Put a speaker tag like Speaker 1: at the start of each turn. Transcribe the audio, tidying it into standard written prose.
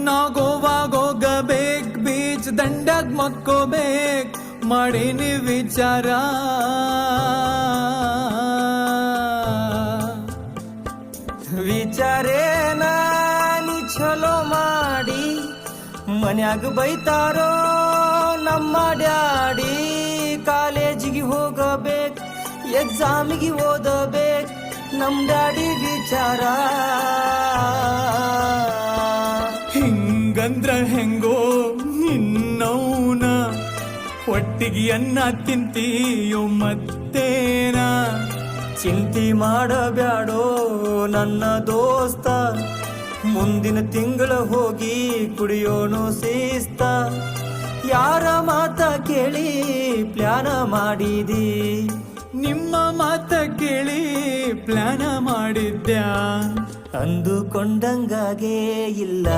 Speaker 1: ನಾ ಗೋವಾಗ್ ಹೋಗಬೇಕ್, ಬೀಚ್ ದಂಡಗ್ ಮಕ್ಕೋಬೇಕ್, ಮಾಡೇನಿ ವಿಚಾರ.
Speaker 2: ವಿಚಾರೇನ ನೀ ಚಲೋ ಮಾಡಿ, ಮನ್ಯಾಗ ಬೈತಾರೋ ನಮ್ಮ ಡ್ಯಾಡಿ. ಕಾಲೇಜಿಗೆ ಹೋಗಬೇಕು, ಎಕ್ಸಾಮಿಗೆ ಓದಬೇಕು, ನಮ್ ಡ್ಯಾಡಿ ವಿಚಾರ.
Speaker 1: ಹಿಂಗಂದ್ರ ಹೆಂಗೋ ನಿನ್ನೌನ, ಒಟ್ಟಿಗೆ ಅನ್ನ ತಿಂತೀಯೋ ಮತ್ತೇನ.
Speaker 2: ಚಿಂತೆ ಮಾಡಬ್ಯಾಡೋ ನನ್ನ ದೋಸ್ತ, ಮುಂದಿನ ತಿಂಗಳ ಹೋಗಿ ಕುಡಿಯೋನು ಶಿಸ್ತ. ಯಾರ ಮಾತ ಕೇಳಿ ಪ್ಲಾನ ಮಾಡಿದಿ,
Speaker 1: ನಿಮ್ಮ ಮಾತ ಕೇಳಿ ಪ್ಲಾನ ಮಾಡಿದ್ಯಾ.
Speaker 2: ಅಂದುಕೊಂಡಂಗಾಗೇ ಇಲ್ಲ